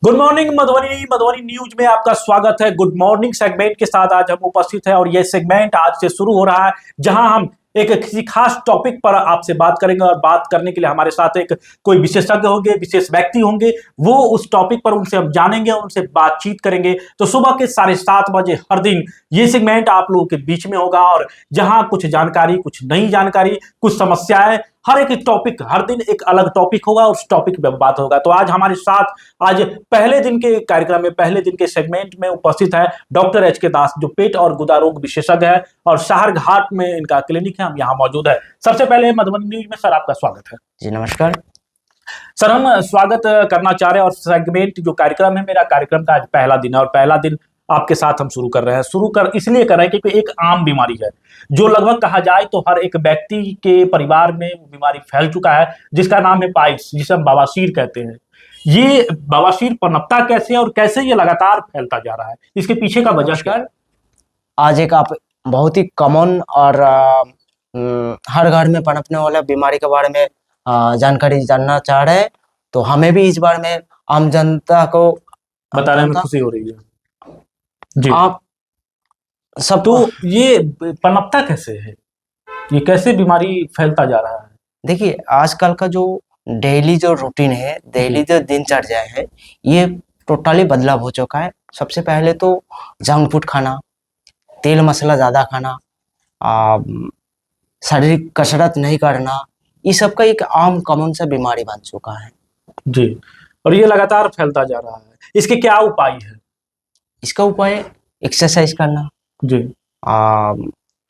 Good morning Madhubani Madhubani news में आपका स्वागत है। गुड मॉर्निंग सेगमेंट के साथ आज हम उपस्थित हैं और यह सेगमेंट आज से शुरू हो रहा है, जहां हम एक किसी खास टॉपिक पर आपसे बात करेंगे और बात करने के लिए हमारे साथ एक कोई विशेषज्ञ होंगे, विशेष व्यक्ति होंगे। वो उस टॉपिक पर उनसे हम जानेंगे, उनसे बातचीत करेंगे। तो सुबह के 7:30 बजे हर दिन ये सेगमेंट आप लोगों के बीच में होगा और जहां कुछ जानकारी, कुछ नई जानकारी, कुछ समस्याएं, हर एक टॉपिक, हर दिन एक अलग टॉपिक होगा और उस टॉपिक पे बात होगा। तो आज हमारे साथ आज पहले दिन के कार्यक्रम में, पहले दिन के सेगमेंट में उपस्थित है डॉक्टर एच.के. दास, जो पेट और गुदा रोग विशेषज्ञ है और शहर घाट में इनका क्लिनिक है। हम यहाँ मौजूद है। सबसे पहले मधुबनी न्यूज में सर आपका स्वागत है। जी नमस्कार सर, हम स्वागत करना चाह रहे हैं और सेगमेंट जो कार्यक्रम है, मेरा कार्यक्रम का आज पहला दिन है और पहला दिन आपके साथ हम शुरू कर रहे हैं। इसलिए कर रहे हैं क्योंकि एक आम बीमारी है जो लगभग कहा जाए तो हर एक व्यक्ति के परिवार में वो बीमारी फैल चुका है, जिसका नाम है पाइल्स, जिसे हम बवासीर कहते हैं। ये बवासीर पनपता कैसे है और कैसे ये लगातार फैलता जा रहा है, इसके पीछे का वजह क्या है? आज एक आप बहुत ही कॉमन और हर घर में पनपने वाला बीमारी के बारे में जानकारी जानना चाह रहे हैं। तो हमें भी इस बारे में आम जनता को बताने में खुशी हो रही है जी। आप सब तो ये पनपता कैसे है, ये कैसे बीमारी फैलता जा रहा है? देखिए, आजकल का जो डेली जो रूटीन है, डेली जो दिनचर्या है, ये टोटली बदलाव हो चुका है। सबसे पहले तो जंक फूड खाना, तेल मसाला ज़्यादा खाना, शारीरिक कसरत नहीं करना, ये सब का एक आम कॉमन सा बीमारी बन चुका है जी। और ये लगातार फैलता जा रहा है, इसके क्या उपाय है? इसका उपाय एक्सरसाइज करना जी,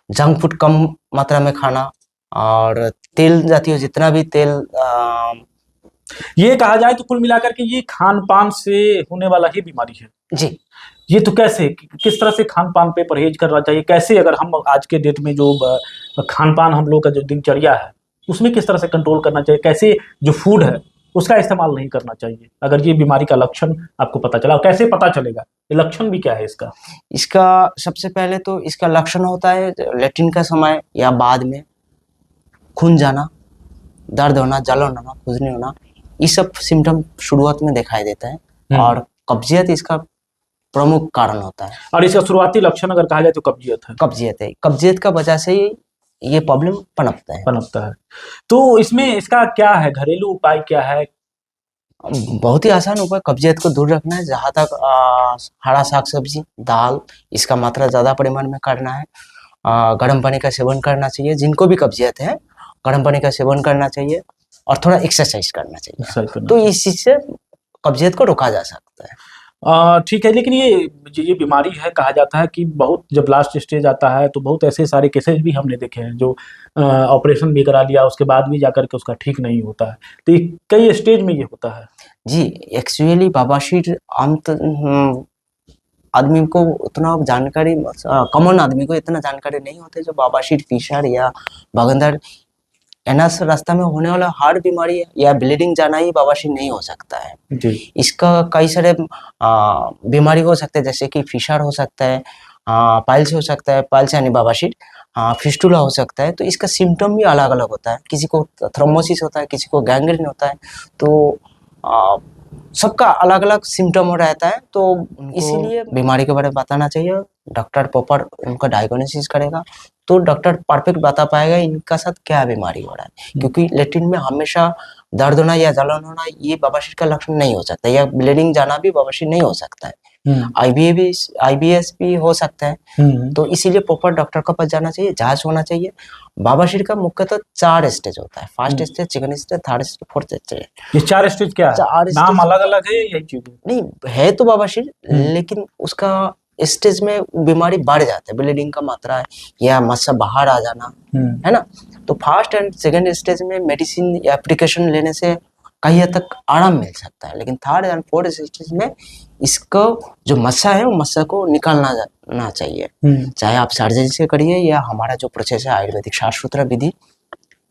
जंक फूड कम मात्रा में खाना और तेल जातीय जितना भी तेल ये कहा जाए तो कुल मिलाकर के ये खान पान से होने वाला ही बीमारी है जी। ये तो कैसे, किस तरह से खान पान पे परहेज करना चाहिए? कैसे, अगर हम आज के डेट में जो खान पान हम लोग का जो दिनचर्या है उसमें किस तरह से कंट्रोल करना चाहिए? कैसे जो फूड है उसका इस्तेमाल नहीं करना चाहिए अगर ये बीमारी का लक्षण आपको पता चला? कैसे पता चलेगा, ये लक्षण भी क्या है इसका? इसका सबसे पहले तो इसका लक्षण होता है लेट्रिन का समय या बाद में खून जाना, दर्द होना, जलन होना, खुजली होना, ये सब सिम्टम शुरुआत में दिखाई देता है। और कब्जियत इसका प्रमुख कारण होता है। और इसका शुरुआती लक्षण अगर कहा जाए तो कब्जियत है। कब्जियत है, कब्जियत का वजह से ये प्रॉब्लम पनपता है। तो इसमें इसका क्या है, घरेलू उपाय क्या है? बहुत ही आसान उपाय कब्जियत को दूर रखना है। जहाँ तक हरा साग सब्जी, दाल, इसका मात्रा ज़्यादा परिमाण में करना है। गर्म पानी का सेवन करना चाहिए। जिनको भी कब्जियत है, गर्म पानी का सेवन करना चाहिए और थोड़ा एक्सरसाइज करना चाहिए। तो इस चीज़ से कब्जियत को रोका जा सकता है। ठीक है, लेकिन ये बीमारी है, कहा जाता है कि बहुत जब लास्ट स्टेज आता है तो बहुत ऐसे सारे केसेस भी हमने देखे हैं जो ऑपरेशन भी करा लिया, उसके बाद भी जाकर के उसका ठीक नहीं होता है। तो ये कई स्टेज में ये होता है जी। एक्चुअली बवासीर आदमी को उतना जानकारी, कॉमन आदमी को इतना जानकारी नहीं होता है। जो बवासीर, फिशर या भगंदर एनस रास्ता में होने वाला हर बीमारी या ब्लीडिंग जाना ही बवासीर नहीं हो सकता है जी। इसका कई सारे बीमारी हो सकते हैं, जैसे कि फिशर हो सकता है, पाइल्स हो सकता है, पाइल्स यानी बवासीर, फिस्टुला हो सकता है। तो इसका सिम्टम भी अलग अलग होता है। किसी को थ्रोम्बोसिस होता है, किसी को गैंग्रीन होता है। तो सबका अलग अलग सिम्टम रहता है। तो इसीलिए बीमारी के बारे में बताना चाहिए। डॉक्टर प्रॉपर उनका डायग्नोसिस करेगा तो डॉक्टर परफेक्ट बता पाएगा इनका साथ क्या बीमारी हो रहा है। क्योंकि लेट्रिन में हमेशा दर्द होना या जलन होना ये बवासीर का लक्षण नहीं हो सकता, या ब्लीडिंग जाना भी बवासीर नहीं हो सकता है। आईबीएस भी हो सकता है। तो इसीलिए प्रॉपर डॉक्टर के पास जाना चाहिए, जांच होना चाहिए। बवासीर का मुख्यतः 4 स्टेज होता है। First stage, second stage, third stage, fourth stage. ये 4 स्टेज क्या है? नाम अलग अलग है, यही चीज नहीं है तो बवासीर, लेकिन उसका स्टेज में बीमारी बढ़ जाता है, ब्लीडिंग का मात्रा है या मस्सा बाहर आ जाना, है ना। तो फर्स्ट एंड सेकंड स्टेज में मेडिसिन या एप्लीकेशन लेने से कहीं हद तक आराम मिल सकता है। लेकिन थर्ड एंड फोर्थ स्टेज में इसको जो मस्सा है वो मस्सा को निकालना चाहिए। चाहे आप सर्जरी से करिए या हमारा जो प्रोसेस है आयुर्वेदिक शास्त्रोत्तर विधि,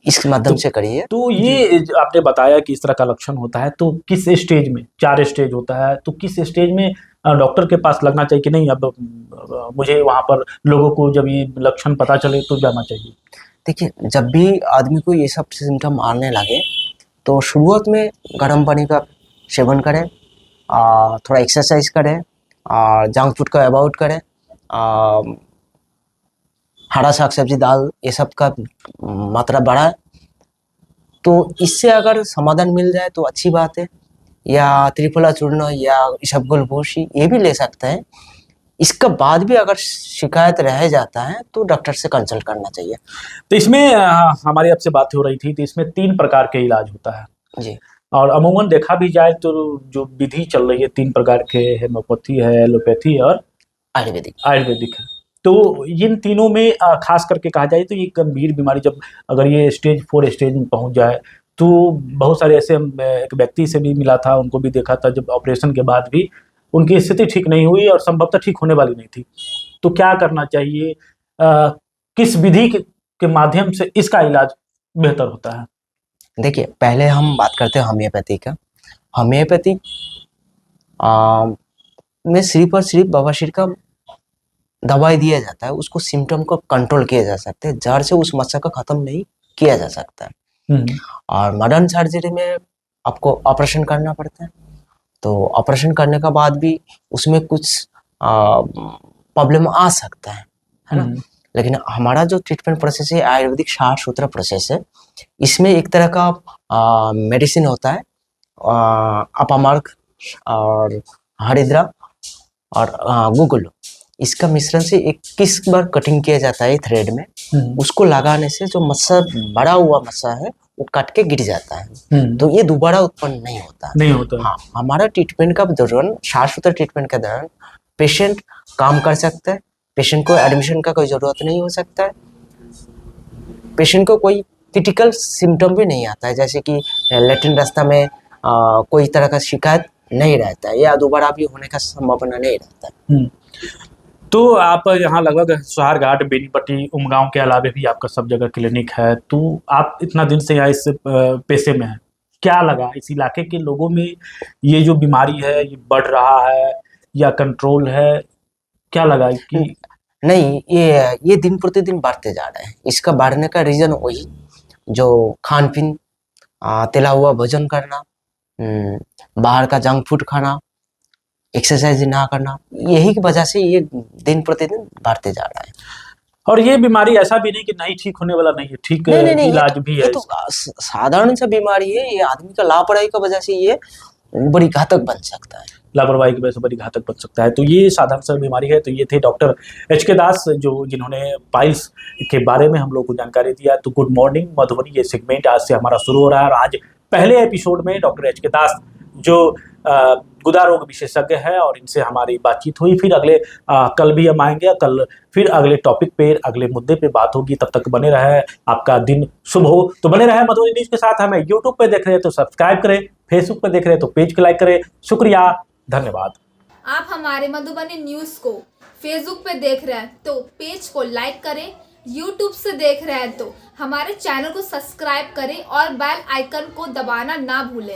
इसके माध्यम से करिए। तो ये आपने बताया कि इस तरह का लक्षण होता है, तो किस स्टेज में? 4 स्टेज होता है, तो किस स्टेज में डॉक्टर के पास लगना चाहिए कि नहीं अब मुझे वहां पर लोगों को जब ये लक्षण पता चले तो जाना चाहिए? देखिए, जब भी आदमी को ये सब सिम्टम आने लगे तो शुरुआत में गर्म पानी का सेवन करें, थोड़ा एक्सरसाइज करें और जंक फूड को अवॉइड करें। हरा साग सब्जी दाल ये सब का मात्रा बढ़ाए, तो इससे अगर समाधान मिल जाए तो अच्छी बात है। या त्रिफला चूर्ण या इसबगोल भूसी ये भी ले सकते हैं। इसके बाद भी अगर शिकायत रह जाता है तो डॉक्टर से कंसल्ट करना चाहिए। तो इसमें हमारी आपसे बात हो रही थी, तो इसमें 3 प्रकार के इलाज होता है जी और अमूमन देखा भी जाए तो जो विधि चल रही है 3 प्रकार के, होम्योपैथी है, एलोपैथी और आयुर्वेदिक है। तो इन तीनों में खास करके कहा जाए तो ये गंभीर बीमारी जब अगर ये स्टेज 4 स्टेज में पहुंच जाए, तो बहुत सारे ऐसे एक व्यक्ति से भी मिला था, उनको भी देखा था जब ऑपरेशन के बाद भी उनकी स्थिति ठीक नहीं हुई और संभवतः ठीक होने वाली नहीं थी। तो क्या करना चाहिए, किस विधि के माध्यम से इसका इलाज बेहतर होता है? देखिए, पहले हम बात करते हैं होम्योपैथी का। होम्योपैथी में सिर्फ और सिर्फ बवासीर का दवाई दिया जाता है, उसको सिम्टम को कंट्रोल किया जा सकता है, जड़ से उस समस्या को खत्म नहीं किया जा सकता है। और मॉडर्न सर्जरी में आपको ऑपरेशन करना पड़ता है, तो ऑपरेशन करने के बाद भी उसमें कुछ प्रॉब्लम आ सकता है ना। लेकिन हमारा जो ट्रीटमेंट प्रोसेस है आयुर्वेदिक 60 सूत्र प्रोसेस है। इसमें एक तरह का मेडिसिन होता है, अपामार्क और हरिद्रा और गुगुल, इसका मिश्रण से 21 बार कटिंग किया जाता है थ्रेड में। उसको लगाने से जो मस्सा बड़ा हुआ मस्सा है वो कट के गिर जाता है, तो ये दोबारा उत्पन्न नहीं होता। हाँ, हमारा ट्रीटमेंट का दौरान 60 सूत्र ट्रीटमेंट के दौरान पेशेंट काम कर सकता है, पेशेंट को एडमिशन का कोई जरूरत नहीं हो सकता है, पेशेंट को कोई क्रिटिकल सिम्टम भी नहीं आता है, जैसे कि लैट्रिन रास्ता में कोई तरह का शिकायत नहीं रहता है या दोबारा भी होने का संभावना नहीं रहता है। तो आप यहाँ लगभग सोहारघाट, बेनीपट्टी, उमगांव के अलावा भी आपका सब जगह क्लिनिक है, तो आप इतना दिन से यहाँ इस पेशे में हैं, क्या लगा इस इलाके के लोगों में ये जो बीमारी है ये बढ़ रहा है या कंट्रोल है, क्या लगा कि नहीं, ये दिन प्रतिदिन बढ़ते जा रहे हैं। इसका बढ़ने का रीजन वही जो खान पीन, तला हुआ भोजन करना, बाहर का जंक फूड खाना, एक्सरसाइज ना करना, यही की वजह से ये दिन प्रतिदिन बढ़ते जा रहा है। और ये बीमारी ऐसा भी नहीं कि नहीं ठीक होने वाला नहीं है, ठीक नहीं, इलाज भी है। ये तो साधारण सा बीमारी है, ये आदमी का लापरवाही की वजह से ये बड़ी घातक बन सकता है, लापरवाही की वजह से बड़ी घातक बन सकता है। तो ये साधारण सा बीमारी है। तो ये थे डॉक्टर HK दास जिन्होंने पाइल्स के बारे में हम लोग को जानकारी दिया। तो गुड मॉर्निंग मधुबनी ये सेगमेंट आज से हमारा शुरू हो रहा है और आज पहले एपिसोड में डॉक्टर HK दास जो गुदा रोग विशेषज्ञ है और इनसे हमारी बातचीत हुई। फिर अगले कल भी हम आएंगे, कल फिर अगले टॉपिक पे, अगले मुद्दे पे बात होगी। तब तक बने रहे, आपका दिन शुभ हो। तो बने रहे मधुबनी न्यूज के साथ। हमें यूट्यूब पे देख रहे हैं तो सब्सक्राइब करें, फेसबुक पे देख रहे हैं तो पेज को लाइक करें। शुक्रिया, धन्यवाद। आप हमारे मधुबनी न्यूज को फेसबुक पे देख रहे हैं तो पेज को लाइक करें, यूट्यूब से देख रहे हैं तो हमारे चैनल को सब्सक्राइब करें और बेल आइकन को दबाना ना भूलें।